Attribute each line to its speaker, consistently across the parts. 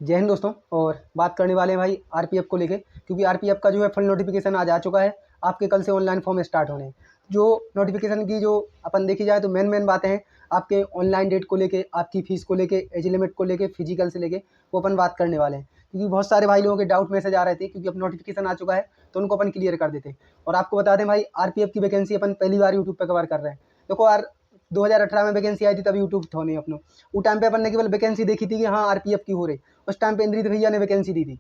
Speaker 1: जय हिंद दोस्तों। और बात करने वाले हैं भाई आरपीएफ को लेके, क्योंकि आरपीएफ का जो है फुल नोटिफिकेशन आज आ चुका है। आपके कल से ऑनलाइन फॉर्म स्टार्ट होने हैं। जो नोटिफिकेशन की जो अपन देखी जाए तो मेन बातें हैं आपके ऑनलाइन डेट को लेके, आपकी फ़ीस को लेके, एज लिमिट को लेके, फिजिकल से लेके, वो अपन बात करने वाले हैं। क्योंकि बहुत सारे भाई लोगों के डाउट मैसेज आ रहे थे, क्योंकि अब नोटिफिकेशन आ चुका है तो उनको अपन क्लियर कर देते हैं। और आपको बता दें भाई, आरपीएफ की वैकेंसी अपन पहली बार यूट्यूब पर कवर कर रहे हैं। देखो यार, 2018 में वैकेंसी आई थी तभी यूट्यूब था नहीं अपनों। उस टाइम पे अपन ने केवल वैकेंसी देखी थी कि हाँ आरपीएफ की हो रही। उस टाइम पे इंद्रित भैया ने वैकेंसी दी थी,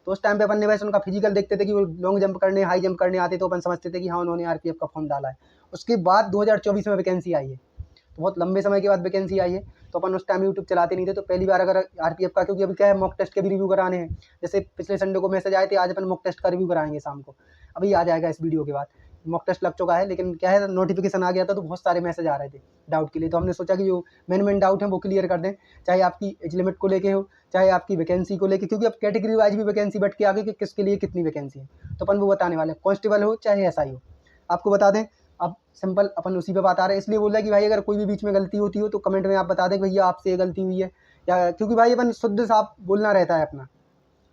Speaker 1: तो उस टाइम पे अपन ने वैसे उनका फिजिकल देखते थे कि वो लॉन्ग जंप करने, हाई जंप करने आते, तो अपन समझते थे कि हाँ उन्होंने आरपीएफ का फॉर्म डाला है। उसके बाद 2024 में वैकेंसी आई है, तो बहुत लंबे समय के बाद वैकेंसी आई है। तो अपन उस टाइम यूट्यूब चलाते नहीं थे, तो पहली बार अगर आरपीएफ का, क्योंकि अभी क्या है मॉक टेस्ट के भी रिव्यू कराने हैं। जैसे पिछले संडे को मैसेज आए थे, आज अपन मॉक टेस्ट का रिव्यू कराएंगे शाम को, अभी आ जाएगा इस वीडियो के बाद। मॉक टेस्ट लग चुका है, लेकिन क्या है नोटिफिकेशन आ गया था तो बहुत सारे मैसेज आ रहे थे डाउट के लिए, तो हमने सोचा कि जो मेन डाउट है वो क्लियर कर दें। चाहे आपकी एज लिमिट को लेके हो, चाहे आपकी वैकेंसी को लेके, क्योंकि अब कैटेगरी वाइज भी वैकेंसी बढ़ के आगे कि किसके लिए कितनी वैकेंसी है, तो अपन वो बताने वाले हैं। कांस्टेबल हो चाहे एसआई हो, आपको बता दें। अब सिंपल अपन उसी पे बात आ रहे हैं, इसलिए बोल रहा है कि भाई अगर कोई भी बीच में गलती होती हो तो कमेंट में आप बता दें कि भैया आपसे ये गलती हुई है, या क्योंकि भाई अपन शुद्ध साफ बोलना रहता है अपना।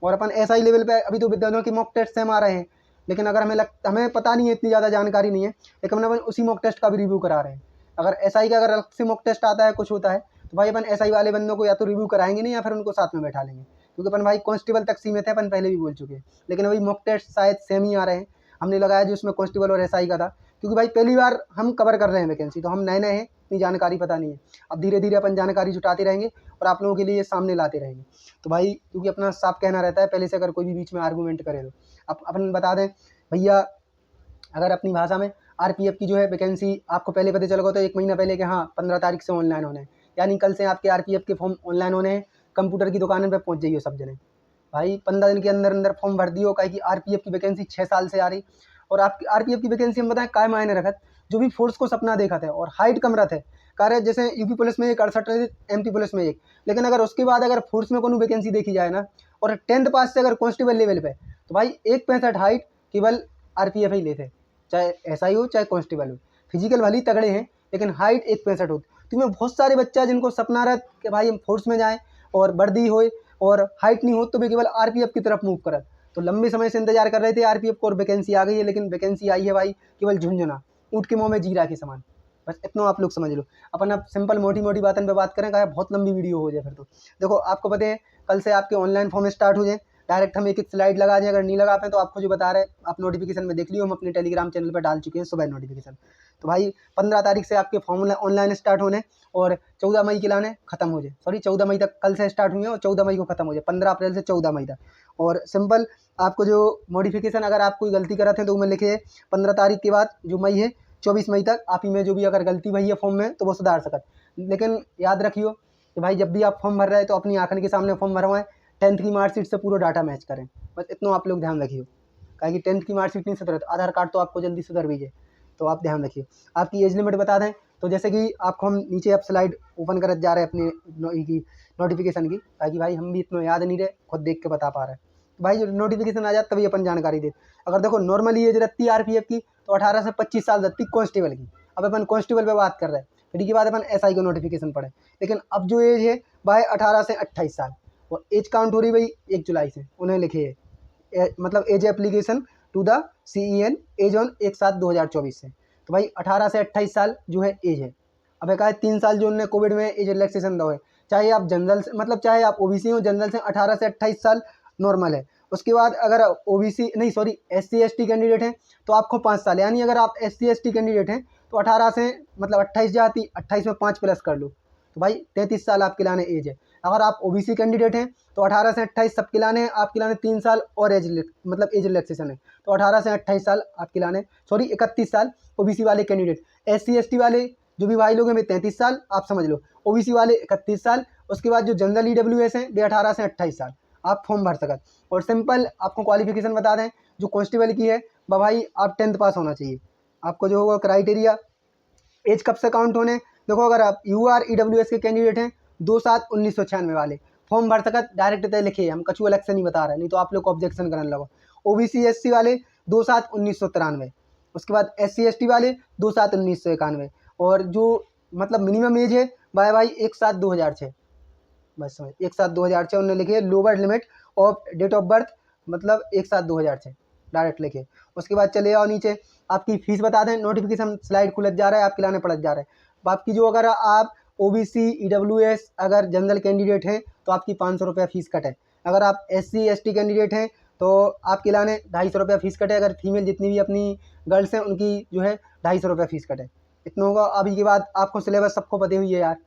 Speaker 1: और अपन एसआई लेवल पे अभी तो विद्यार्थियों की मॉक टेस्ट से हम आ रहे हैं, लेकिन अगर हमें पता नहीं है, इतनी ज़्यादा जानकारी नहीं है, लेकिन अपन उसी मॉक टेस्ट का भी रिव्यू करा रहे हैं। अगर एसआई का अगर अलग से मॉक टेस्ट आता है, कुछ होता है, तो भाई अपन एसआई वाले बंदों को या तो रिव्यू कराएंगे नहीं, या फिर उनको साथ में बैठा लेंगे, क्योंकि अपन भाई कांस्टेबल तक सीमित है, अपन पहले भी बोल चुके हैं। लेकिन अभी मॉक टेस्ट शायद सेम ही आ रहे हैं। हमने लगाया जो उसमें कांस्टेबल और एसआई का था, क्योंकि भाई पहली बार हम कवर कर रहे हैं वैकेंसी, तो हम नए नए हैं, इतनी जानकारी पता नहीं है। अब धीरे धीरे अपन जानकारी जुटाते रहेंगे और आप लोगों के लिए सामने लाते रहेंगे। तो भाई क्योंकि अपना साफ कहना रहता है पहले से, अगर कोई भी बीच में आर्गूमेंट करे तो अपन बता दें भैया, अगर अपनी भाषा में आरपीएफ की जो है वैकेंसी आपको पहले पता चलेगा तो 1 महीना पहले कि हाँ 15 तारीख से ऑनलाइन होने हैं, यानी कल से आपके आरपीएफ के फॉर्म ऑनलाइन होने हैं। कंप्यूटर की दुकान पर पहुँच जाइए सब जने, भाई 15 दिन के अंदर अंदर फॉर्म भर दियो, कहे कि आरपीएफ की वैकेंसी 6 साल से आ रही। और आपकी आरपीएफ की वैकेंसी हम बताएं काय मायने रखत, जो भी फोर्स को सपना देखा था और हाइट कम रहा है कार्य, जैसे यूपी पुलिस में एक 68, एमपी पुलिस में एक, लेकिन अगर उसके बाद अगर फोर्स में कोनो वैकेंसी देखी जाए ना, और 10th पास से अगर कांस्टेबल लेवल पे, तो भाई 1.65 हाइट केवल आरपीएफ ही लेते, चाहे एसआई हो चाहे कांस्टेबल हो। फिजिकल भले ही तगड़े हैं, लेकिन हाइट 1.65 होती। तो मैं बहुत सारे बच्चा जिनको सपना रहा कि भाई हम फोर्स में जाएँ और वर्दी होए और हाइट नहीं हो, तो वे केवल आरपीएफ की तरफ मूव करत। तो लंबे समय से इंतजार कर रहे थे आरपीएफ को, और वैकेंसी आ गई है, लेकिन वैकेंसी आई है भाई केवल झुंझुना, ऊँट के मुँह में जीरा के समान। बस इतना आप लोग समझ लो। अपन अब सिंपल मोटी मोटी बातों पे बात करें, कहा बहुत लंबी वीडियो हो जाए फिर तो। देखो आपको पता है कल से आपके ऑनलाइन फॉर्म स्टार्ट हो जाए, डायरेक्ट हम एक एक स्लाइड लगा दें। अगर नहीं लगा पाए तो आपको जो बता रहे हैं आप नोटिफिकेशन में देख लियो, हम अपने टेलीग्राम चैनल पर डाल चुके हैं सुबह नोटिफिकेशन। तो भाई 15 तारीख से आपके फॉर्म ऑनलाइन स्टार्ट होने, और 14 मई के लाने खत्म हो जाए, सॉरी 14 मई तक कल से स्टार्ट हुए हैं और 14 मई को खत्म हो जाए, 15 अप्रैल से 14 मई तक। और सिंपल आपको जो मॉडिफिकेशन अगर आप कोई गलती करते हैं तो मैं लिखे 15 तारीख के बाद जो मई है 24 मई तक आप ही में जो भी अगर गलती भई है फॉर्म में तो वो सुधार सकत। लेकिन याद रखियो कि भाई जब भी आप फॉर्म भर रहे हैं तो अपनी आंखन के सामने फॉर्म भरवाएं, 10th की मार्कशीट से पूरा डाटा मैच करें। बस इतना आप लोग ध्यान रखिए, काहे कि 10th की मार्कशीट नहीं सुधरे तो आधार कार्ड तो आपको जल्दी सुधर भी जाए, तो आप ध्यान रखिए। आपकी एज लिमिट बता दें, तो जैसे कि आपको हम नीचे अब स्लाइड ओपन करत जा रहे हैं अपने की नोटिफिकेशन की, ताकि भाई हम भी इतना याद नहीं रहे, खुद देख के बता पा रहे हैं। तो भाई जो नोटिफिकेशन आ जाए तभी अपन जानकारी दे। अगर देखो नॉर्मली एज रहती है आरपीएफ की तो 18 से 25 साल रहती कांस्टेबल की। अब अपन कांस्टेबल पे बात कर रहे हैं, फिर के बाद अपन एसआई को नोटिफिकेशन पढ़े। लेकिन अब जो एज है भाई 18 से 28 साल, और एज काउंट हो रही भाई 1 जुलाई से, उन्हें लिखे है मतलब as application to the CEN age on 1/7/2024 से। तो भाई 18 से 28 साल जो है एज है। अब एक 3 साल जो उन्होंने कोविड में एज रिलैक्सेशन दो है, चाहे आप जनरल से मतलब चाहे आप ओबीसी हो, जनरल से 18 से 28 साल नॉर्मल है। उसके बाद अगर ओबीसी नहीं सॉरी SC ST कैंडिडेट हैं तो आपको 5 साल, यानी अगर आप SC ST कैंडिडेट हैं तो 18 से मतलब 28 जाती, 28 में 5 प्लस कर लो, तो भाई 33 साल आपके लाने एज है। अगर आप ओबीसी कैंडिडेट हैं तो 18 से 28 सबके लाने हैं, आपके लाने 3 साल और एज मतलब एज रिलैक्सेशन है, तो 18 से 28 साल आपके लाने, सॉरी 31 साल ओबीसी वाले कैंडिडेट। SC ST वाले जो भी भाई लोग हैं वे 33 साल आप समझ लो, ओबीसी वाले 31 साल। उसके बाद जो जनरल EWS हैं वे 18 से 28 साल आप फॉर्म भर सकते। और सिंपल आपको क्वालिफिकेशन बता दें, जो कांस्टेबल की है भाई आप 10th पास होना चाहिए। आपको जो होगा क्राइटेरिया एज कब से काउंट होने, देखो अगर आप UR EWS के कैंडिडेट हैं 2/7/1996 वाले फॉर्म भर सकत, डायरेक्ट तय लिखे, हम कछु अलग से नहीं बता रहे, नहीं तो आप लोग को ऑब्जेक्शन करने लगो। OBC SC वाले 2/7/1993, उसके बाद SC ST वाले 2/7/1991, और जो मतलब मिनिमम एज है भाई 1/7/2006, बस समझ 1/7/2006 उन्होंने लिखी है lower limit of date of birth, मतलब 1/7/2006 डायरेक्ट लिखे। उसके बाद चले आओ नीचे, आपकी फीस बता दें। नोटिफिकेशन स्लाइड खुलत जा रहा है, आपके लाने पड़त जा रहा है। आपकी जो अगर आप OBC EWS अगर जनरल कैंडिडेट हैं तो आपकी 500 रुपये फीस कट है। अगर आप SC ST कैंडिडेट हैं तो आपके लाने 250 रुपये फीस कटे। अगर फीमेल जितनी भी अपनी गर्ल्स हैं उनकी जो है 250 रुपये फीस कटे। इतना होगा। अभी के बाद आपको सिलेबस सबको पता हुई है यार।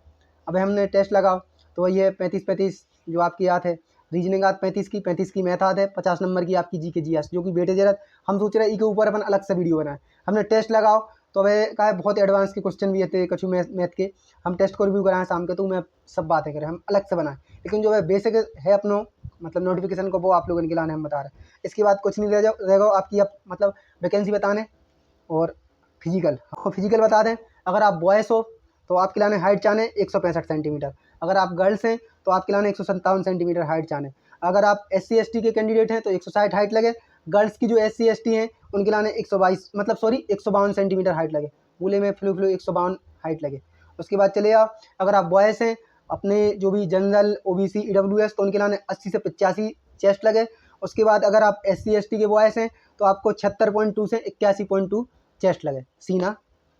Speaker 1: अब हमने टेस्ट लगाओ तो वही है 35 जो आपकी याद है। रीजनिंग आत 35 की मैथ आत है, 50 नंबर की आपकी GK GS, जो कि बेटे जरूरत हम सोच रहे हैं के ऊपर अपन अलग से वीडियो बनाए। हमने टेस्ट लगाओ तो वह का है बहुत एडवांस के क्वेश्चन भी थे कछु मैथ के। हम टेस्ट को रिव्यू कराएं शाम के, तो मैं सब बातें करें हम अलग से बनाएं। लेकिन जो है बेसिक है अपनो मतलब नोटिफिकेशन को वो आप लोगों के लाने हम बता रहे हैं। इसके बाद कुछ नहीं रहेगा आपकी अब मतलब वैकेंसी बताने और फिजिकल बता दें। अगर आप बॉयस हो तो आपके लाने हाइट चाने 165 सेंटीमीटर। अगर आप गर्ल्स हैं तो आपके लाने 157 सेंटीमीटर हाइट चाने। अगर आप SC ST के कैंडिडेट हैं तो 160 हाइट लगे। गर्ल्स की जो SC ST हैं उनके लाने 122 मतलब 152 सेंटीमीटर हाइट लगे। बोले में फ्लू 152 हाइट लगे। उसके बाद चले आओ, अगर आप बॉयस हैं अपने जो भी जनरल OBC EWS तो उनके लाने 80 से 85 चेस्ट लगे। उसके बाद अगर आप SC ST के बॉयस हैं तो आपको 76.2 से 81.2 चेस्ट लगे। सीना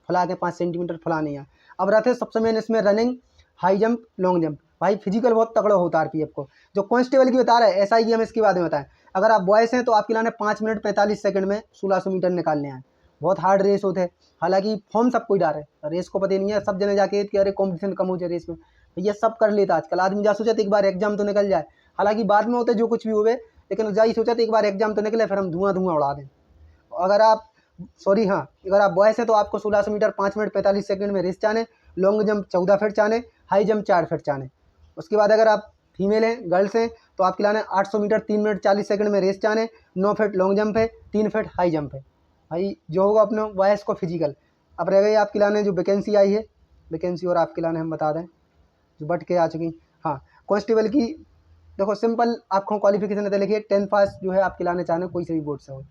Speaker 1: फुला के 5 सेंटीमीटर फुलाने हैं। अब रहते हैं सबसे मेन इसमें running, high jump, long jump. भाई फिजिकल बहुत तगड़ा होता है RPF को। जो कांस्टेबल की बता रहा है SI की हम इसके बाद में बताएं। अगर आप बॉयस हैं तो आपके लाने 5 मिनट 45 सेकंड में 1600 मीटर निकालने हैं। बहुत हार्ड रेस होते हैं, हालांकि फॉर्म सब कोई डाल है, रेस को पता नहीं है। सब जने जाके कि अरे कॉम्पिटिशन कम हो जाए रेस में, ये सब कर लेता आजकल आदमी। जा सोचा एक बार एग्जाम तो निकल जाए, हालांकि बाद में होते जो कुछ भी हुए, लेकिन जा ही सोचा एक बार एग्जाम तो निकले फिर हम धुआं उड़ा दें। अगर आप अगर आप बॉयस हैं तो आपको 1600 मीटर 5 मिनट 45 सेकंड में रेस चाने। लॉन्ग जंप 14 फीट चाने। हाई जंप 4 फीट चाने। उसके बाद अगर आप फीमेल हैं गर्ल्स हैं तो आपके लाने 800 मीटर 3 मिनट 40 सेकंड में रेस चाने। 9 फीट लॉन्ग जंप है, 3 फीट हाई जंप है। भाई जो होगा अपने बॉयस को फिजिकल। अब रह गई आपके लाने जो वैकेंसी आई है, वैकेंसी और आपके लाने हम बता दें जो बट के आ चुकी। हाँ, कांस्टेबल की देखो सिंपल आपको क्वालिफिकेशन है, लिखिए 10 पास जो है आपके लाने चाहने कोई से भी बोर्ड से हो।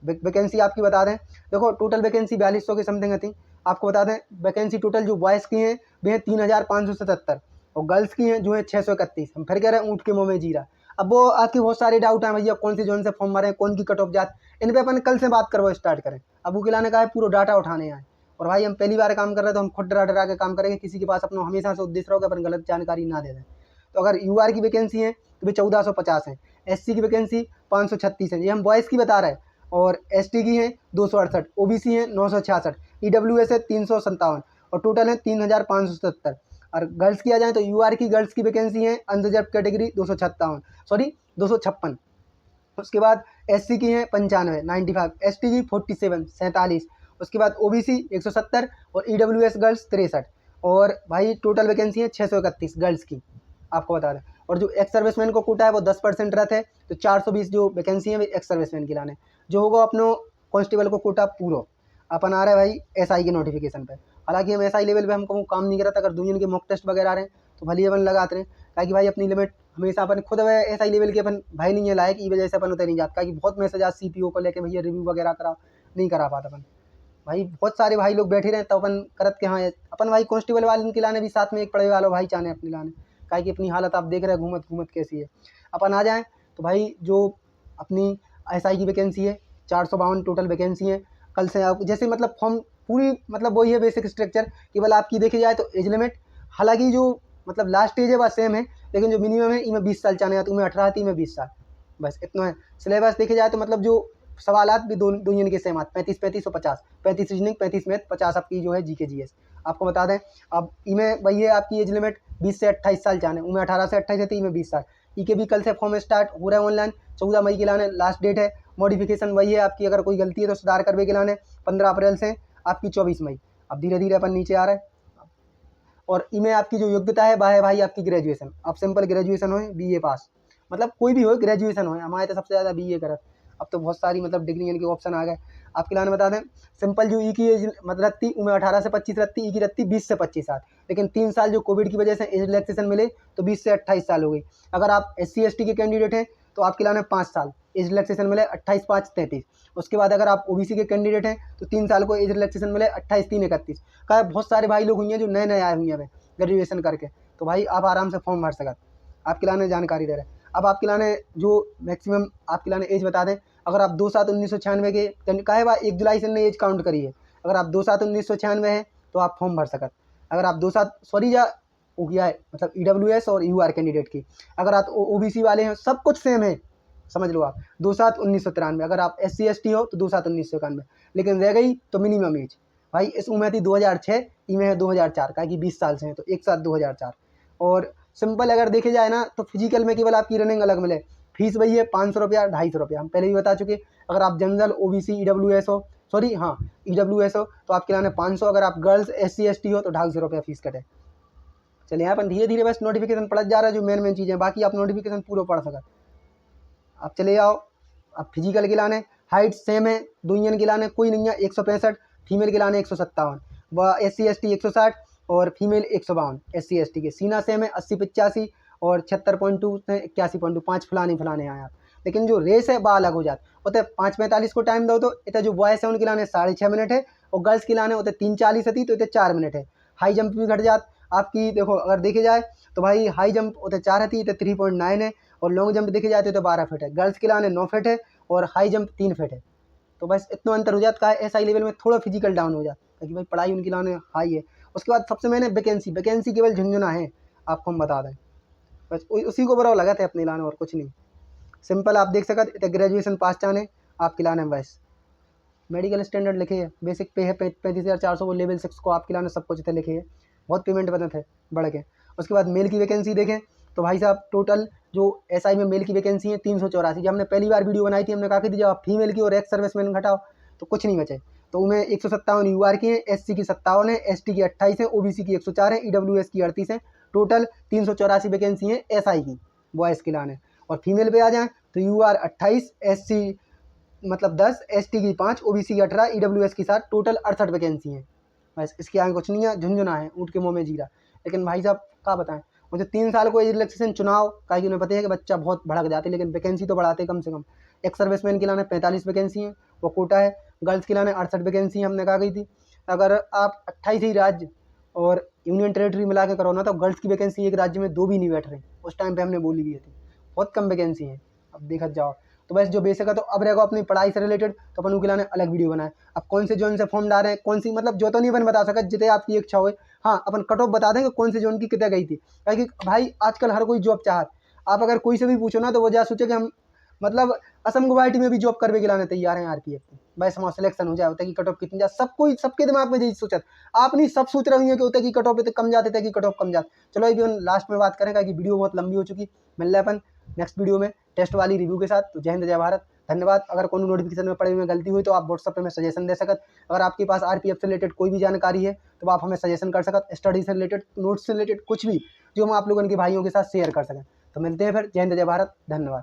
Speaker 1: वैकेंसी आपकी बता दें, देखो टोटल वैकेंसी 4200 की समथिंग थी। आपको बता दें वैकेंसी टोटल जो बॉयज़ की हैं वे हैं 3577 और गर्ल्स की हैं जो है 631। हम फिर कह रहे हैं ऊँट के मुँह में जीरा। अब वो आपके बहुत सारे डाउट हैं भैया कौन सी जोन से फॉर्म भरें, कौन की कट ऑफ जात, इन पर अपन कल से बात करवा स्टार्ट करें। अब वो खिलाने का है पूरा डाटा उठाने आए। और भाई हम पहली बार काम कर रहे हैं तो हम खुद डरा के काम करेंगे। किसी के पास अपना हमेशा से उद्देश्य रहो कि अपन गलत जानकारी ना दे दें। तो अगर UR की वैकेंसी है तो भी 1450 है। SC की वैकेंसी 536 है, ये हम बॉयज़ की बता रहे हैं। और ST की हैं 268, OBC हैं 966, EWS है 357 और टोटल है 3577। और गर्ल्स की आ जाए तो UR की गर्ल्स की वैकेंसी है अनरिजर्व कैटेगरी 256। उसके बाद SC की हैं 95 95, ST की 47 47। उसके बाद OBC 170 और EWS गर्ल्स 63। और भाई टोटल वैकेंसी है 631 गर्ल्स की, आपको बता दें। और जो एक्स सर्विसमैन को कोटा है वो 10% रहता है, तो 420 जो वैकेंसी है एक्स सर्विसमैन की लाने जो होगा अपनो कांस्टेबल को कोटा पूरा अपन आ रहा है भाई SI के नोटिफिकेशन पे। हालांकि हम SI लेवल पे हमको काम नहीं करता। अगर दुनिया के मॉक टेस्ट वगैरह आ रहे हैं तो भले अपन लगाते रहे, ताकि भाई अपनी लिमिट हमेशा अपन खुद SI लेवल के अपन भाई नहीं है लायक, ई वजह से अपन उतर नहीं जाता। कि बहुत मैसेज आज CPO को लेकर भैया रिव्यू वगैरह करा नहीं करा पाता अपन। भाई बहुत सारे भाई लोग बैठे रहे तो अपन करत के हाँ अपन भाई कांस्टेबल वाले के लाने भी साथ में एक पड़े वालों भाई चाने अपने लाने, काहे कि अपनी हालत आप देख रहे हैं घूमत कैसी है। अपन आ जाएँ तो भाई जो अपनी SI की वैकेंसी है 452 टोटल वैकेंसी है। कल से आप जैसे मतलब फॉर्म पूरी मतलब वही है बेसिक स्ट्रक्चर, केवल आपकी देखी जाए तो एज लिमिट, हालांकि जो मतलब लास्ट एज है वह सेम है, लेकिन जो मिनिमम है इनमें 20 साल चाहने हैं तो उनमें 18 थी, में 20 साल, बस इतना है। सिलेबस देखे जाए तो मतलब जो सवालात भी दो यूनिट के सेम आते 35 और 50, 35 रीजनिंग 35 मैथ 50 आपकी जो है GK GS। आपको बता दें अब इनमें वही है आपकी एज लिमिट 20 से 28 साल जाने, उनमें 18 से 28 थी, इनमें 20 साल। के भी कल से फॉर्म स्टार्ट हो रहा है ऑनलाइन, 14 मई के लाने लास्ट डेट है। मॉडिफिकेशन वही है आपकी, अगर कोई गलती है तो सुधार करवे के लाने 15 अप्रैल से आपकी 24 मई। अब धीरे धीरे अपन नीचे आ रहा है। और इनमें आपकी जो योग्यता है वह है भाई आपकी ग्रेजुएशन। आप सिंपल ग्रेजुएशन हो, BA पास, मतलब कोई भी हो ग्रेजुएशन हो। हमारे तो सबसे ज़्यादा BA करत, अब तो बहुत सारी मतलब डिग्री इनके ऑप्शन आ गए। आपके लाने बता दें सिंपल जो ई की एज मतलब रत्ती उनमें 18 से 25 रत्ती, ई की रत्ती 20 से 25 साल, लेकिन 3 साल जो कोविड की वजह से एज रिलैक्सेशन मिले तो 20 से 28 साल हो गई। अगर आप SC ST के कैंडिडेट हैं तो आपके लाने 5 साल एज रिलैक्सेशन मिले 28 5 33। उसके बाद अगर आप OBC के कैंडिडेट हैं तो 3 साल को एज रिलैक्सेशन मिले 28 3 31। का बहुत सारे भाई लोग हुई हैं जो नए आए हुए हैं ग्रेजुएशन करके, तो भाई आप आराम से फॉर्म भर सकते। आपके लाने जानकारी दे रहे हैं। अब आपके लाने जो मैक्सिमम आपके लाने एज बता दें, अगर आप 2/7/1996 के का है बा 1 जुलाई से ने एज काउंट करी है। अगर आप 2/7/1996 हैं तो आप फॉर्म भर सकत। अगर आप 2/7 सॉरी या हो गया है मतलब ईडब्ल्यूएस और यूआर कैंडिडेट की, अगर आप ओबीसी वाले हैं सब कुछ सेम है, समझ लो आप 2/7/1993। अगर आप SC ST हो तो 2/7/1991, लेकिन रह गई तो मिनिमम एज भाई इस उम्र थी 2006, इमें है 2004 का कि 20 साल से हैं तो एक साथ 2004। और सिंपल अगर देखे जाए ना तो फिजिकल में केवल आपकी रनिंग अलग मिले, फीस वही है 500 रुपया 250 रुपया, हम पहले भी बता चुके। अगर आप जनरल OBC EWS हो सॉरी हाँ EWS हो तो आपके लाने 500, अगर आप गर्ल्स SC ST हो तो 250 रुपया फीस कटे। चलिए यहाँ पर धीरे धीरे बस नोटिफिकेशन पढ़ जा रहा है जो मेन मेन चीज़ें, बाकी आप नोटिफिकेशन पूरा पढ़ सकते। आप चले जाओ, अब फिजिकल के लाने हाइट सेम है, दुनियन के लाने कोई नहीं है 165, फीमेल के लाने 157, व SC ST 160 और फीमेल 152 SC ST के। सीना सेम है 80-85 और 76.2 से 81.2, 5 फलाने आए आप। लेकिन जो रेस है वह अलग हो जाता, उतने 5:45 को टाइम दो तो इतने जो बॉयज़ है उनके लाने 6.5 मिनट है और गर्ल्स के लाने उतने 3:40 थी तो इतने 4 मिनट है। हाई जंप भी घट जात आपकी, देखो अगर देखे जाए तो भाई हाई जंप उतने 4 थी तो 3.9 है और लॉन्ग जंप देखे जाए तो 12 फीट है। गर्ल्स के लाने 9 फीट है और हाई जंप 3 फीट है। तो बस इतना अंतर हो जाता है, SI लेवल में थोड़ा फिजिकल डाउन हो जाता है कि भाई पढ़ाई उनकी लाने हाई है। उसके बाद सबसे मैंने वैकेंसी केवल झुंझुना है, आपको हम बता दें, बस उसी को बड़ा लगा था अपने लाने और कुछ नहीं। सिंपल आप देख सकते ग्रेजुएशन पास चाने आपके लाने बस मेडिकल स्टैंडर्ड लिखे है, बेसिक पे है 35,400 वो लेवल 6 को आपके लाने सब कुछ इतने लिखे है, बहुत पेमेंट बने थे बढ़ के। उसके बाद मेल की वैकेंसी देखें तो भाई साहब टोटल जो SI में मेल की वैकेंसी है 384। जब हमने पहली बार वीडियो बनाई थी हमने कहा कि जब आप फीमेल की और एक्स सर्विसमैन घटाओ तो कुछ नहीं बचे, तो उनमें 157 UR की हैं, SC की 57 है, ST की 28 है, OBC की 104 है, EWS की 38 है। टोटल 384 वैकेंसी है SI की बॉयज़ के लाने। और फीमेल पे आ जाएँ तो UR 28, SC मतलब 10, ST की 5, OBC की 18, EWS की 7, टोटल 68 वैकेंसी हैं। बस इसके आगे कुछ नहीं है, झुंझुना है ऊँट के मुँह में जीरा। लेकिन भाई साहब क्या बताएं, मुझे 3 साल को एज रिलैक्सेशन चुनाव का कि उन्हें पता है कि बच्चा बहुत भड़क जाते हैं, लेकिन वैकेंसी तो बढ़ाते कम से कम। एक्स सर्विसमैन के लाने 45 वैकेंसी हैं, वो कोटा है। गर्ल्स के लाने 68 वैकेंसी हमने कहा गई थी। अगर आप 28 ही राज्य और यूनियन टेरेटरी मिला के करो ना तो गर्ल्स की वैकेंसी एक राज्य में 2 भी नहीं बैठ रही, उस टाइम पे हमने बोली भी थी, बहुत कम वैकेंसी है। अब देखा जाओ तो बस जो बेसिक है, तो अब रहेगा अपनी पढ़ाई से रिलेटेड तो अपन के लाने अलग वीडियो बनाए। अब कौन से जोन से फॉर्म डाल रहे हैं, कौन सी मतलब जो तो नहीं अपन बता सकते, जितने आपकी इच्छा हो। हाँ अपन कट ऑफ बता देंगे कौन से जोन की कितने गई थी, क्योंकि भाई आजकल हर कोई जॉब चाहत। आप अगर कोई से भी पूछो ना तो वो जा सोचे कि हम मतलब असम गुवाहाटी में भी जॉब करने के लाने तैयार हैं RPF की। बस हमारा सिलेक्शन हो जाए होता कि कट ऑफ कितनी जाए, सब कोई सबके दिमाग में यही सोचत। आप नहीं सब सोच रही है कि होता कि कट ऑफ इतने कम जाते थे कि कट ऑफ कम जाते। चलो अभी हम लास्ट में बात करेंगे कि वीडियो बहुत लंबी हो चुकी। मिल रहे अपन नेक्स्ट वीडियो में टेस्ट वाली रिव्यू के साथ। तो जय हिंद जय भारत, धन्यवाद। अगर कोई नोटिफिकेशन में पड़े हुए गलती हुई तो आप व्हाट्सएप पे हमें सजेशन दे सकते। अगर आपके पास RPF से रिलेटेड कोई भी जानकारी है तो आप हमें सजेशन कर सकते, स्टडी से रिलेटेड, नोट्स से रिलेटेड, कुछ भी जो हम आप लोगों के भाइयों के साथ शेयर कर सकें। तो मिलते हैं फिर, जय हिंद जय भारत, धन्यवाद।